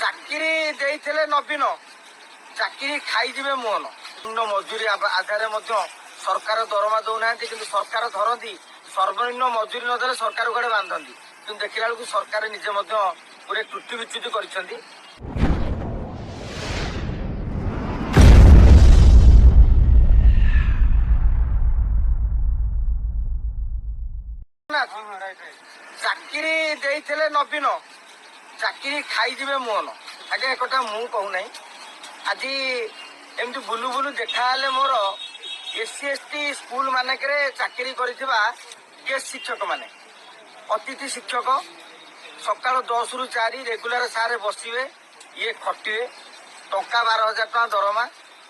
ଚାକିରି ଦେଇଥିଲେ ନବୀନ, ଚାକିରି ଖାଇଯିବେ ମୋହନ। ମଜୁରୀ ଆଧାରରେ ମଧ୍ୟ ସରକାର ଦରମା ଦଉନାହାନ୍ତି, କିନ୍ତୁ ସରକାର ଧରନ୍ତି ସର୍ବନିମ୍ନ ମଜୁରୀ ନଦେଲେ ସରକାର କୁଆଡେ ବାନ୍ଧନ୍ତି। କିନ୍ତୁ ଦେଖିଲା ବେଳକୁ ସରକାର ନିଜେ ମଧ୍ୟ ଗୋଟେ ତ୍ରୁଟି ବିଚ୍ୟୁତି କରିଛନ୍ତି। ଚାକିରି ଦେଇଥିଲେ ନବୀନ, ଚାକିରି ଖାଇଯିବେ ମୋହନ। ଆଜ୍ଞା ଏକଥା ମୁଁ କହୁନାହିଁ। ଆଜି ଏମିତି ବୁଲୁ ବୁଲୁ ଦେଖାହେଲେ ମୋର SC ST ସ୍କୁଲ ମାନଙ୍କରେ ଚାକିରି କରିଥିବା ଗେଷ୍ଟ ଶିକ୍ଷକ ମାନେ, ଅତିଥି ଶିକ୍ଷକ ସକାଳ 10 ରୁ 4 ରେଗୁଲାର ସାରେ ବସିବେ, ଇଏ ଖଟିବେ, ଟଙ୍କା 12,000 ଟଙ୍କା ଦରମା।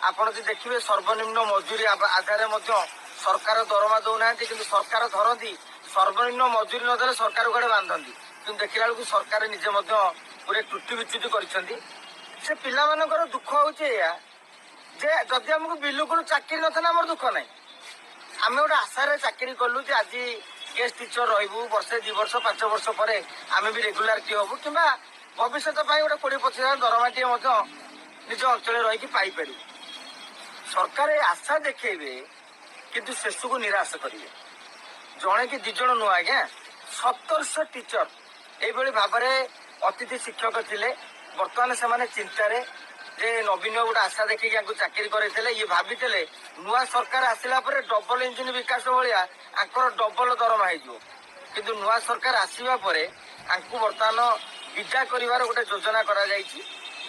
ଆପଣ ଯଦି ଦେଖିବେ ସର୍ବନିମ୍ନ ମଜୁରୀ ଆଧାରରେ ମଧ୍ୟ ସରକାର ଦରମା ଦଉନାହାନ୍ତି, କିନ୍ତୁ ସରକାର ଧରନ୍ତି ସର୍ବନିମ୍ନ ମଜୁରୀ ନଦେଲେ ସରକାର କୁଆଡେ ବାନ୍ଧନ୍ତି। କିନ୍ତୁ ଦେଖିଲା ବେଳକୁ ସରକାର ନିଜେ ମଧ୍ୟ ଗୋଟେ ତ୍ରୁଟି ବିଚ୍ୟୁତି କରିଛନ୍ତି। ସେ ପିଲାମାନଙ୍କର ଦୁଃଖ ହଉଛି ଏଇଆ ଯେ ଯଦି ଆମକୁ ବିଲକୁଲ ଚାକିରି ନଥିଲା ଆମର ଦୁଃଖ ନାହିଁ। ଆମେ ଗୋଟେ ଆଶାରେ ଚାକିରି କଲୁ ଯେ ଆଜି ଗେଷ୍ଟ ଟିଚର ରହିବୁ, ବର୍ଷେ 2 ବର୍ଷ 5 ବର୍ଷ ପରେ ଆମେ ବି ରେଗୁଲାରିଟି ହବୁ, କିମ୍ବା ଭବିଷ୍ୟତ ପାଇଁ ଗୋଟେ 20-25 ହଜାର ଦରମାଟିଏ ମଧ୍ୟ ନିଜ ଅଞ୍ଚଳରେ ରହିକି ପାଇପାରିବୁ। ସରକାର ଆଶା ଦେଖେଇବେ କିନ୍ତୁ ଶେଷକୁ ନିରାଶ କରିବେ। ଜଣେ କି 2 ଜଣ ନୁହଁ ଆଜ୍ଞା, 1700 ଟିଚର এইଭଳି ଭାବରେ ଅତିଥି ଶିକ୍ଷକ ଥିଲେ। ବର୍ତ୍ତମାନ ସେମାନେ ଚିନ୍ତାରେ ଯେ ନବୀନ ଗୋଟେ ଆଶା ଦେଖିକି ଆଙ୍କୁ ଚାକିରି କରେଇଥିଲେ। ଇଏ ଭାବିଥିଲେ ନୂଆ ସରକାର ଆସିଲା ପରେ ଡବଲ ଇଞ୍ଜିନ ବିକାଶ ଭଳିଆ ଆଙ୍କର ଡବଲ ଦରମା ହେଇଯିବ, କିନ୍ତୁ ନୂଆ ସରକାର ଆସିବା ପରେ ଆଙ୍କୁ ବର୍ତ୍ତମାନ ବିଦା କରିବାର ଗୋଟେ ଯୋଜନା କରାଯାଇଛି।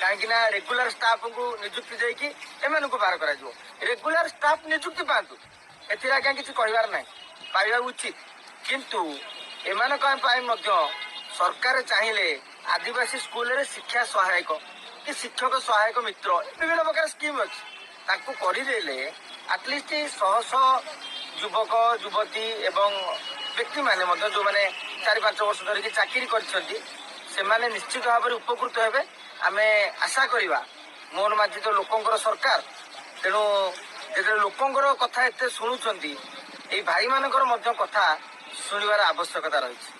କାହିଁକି ନା ରେଗୁଲାର ଷ୍ଟାଫଙ୍କୁ ନିଯୁକ୍ତି ଦେଇକି ଏମାନଙ୍କୁ ବାହାର କରାଯିବ। ରେଗୁଲାର ଷ୍ଟାଫ ନିଯୁକ୍ତି ପାଆନ୍ତୁ, ଏଥିରେ ଆଜ୍ଞା କିଛି କହିବାର ନାହିଁ, ପାଇବା ଉଚିତ। କିନ୍ତୁ ଏମାନଙ୍କ ପାଇଁ ମଧ୍ୟ ସରକାର ଚାହିଁଲେ ଆଦିବାସୀ ସ୍କୁଲରେ ଶିକ୍ଷା ସହାୟକ କି ଶିକ୍ଷକ ସହାୟକ ମିତ୍ର ବିଭିନ୍ନ ପ୍ରକାର ସ୍କିମ୍ ଅଛି, ତାକୁ କରିଦେଲେ ଆଟଲିଷ୍ଟ 100 ଯୁବକ ଯୁବତୀ ଏବଂ ବ୍ୟକ୍ତିମାନେ ମଧ୍ୟ ଯୋଉମାନେ 4-5 ବର୍ଷ ଧରିକି ଚାକିରି କରିଛନ୍ତି ସେମାନେ ନିଶ୍ଚିତ ଭାବରେ ଉପକୃତ ହେବେ। ଆମେ ଆଶା କରିବା, ମୋହନ ମାଝୀ ତ ଲୋକଙ୍କର ସରକାର, ତେଣୁ ଯେତେବେଳେ ଲୋକଙ୍କର କଥା ଏତେ ଶୁଣୁଛନ୍ତି, ଏଇ ଭାଇମାନଙ୍କର ମଧ୍ୟ କଥା ଶୁଣିବାର ଆବଶ୍ୟକତା ରହିଛି।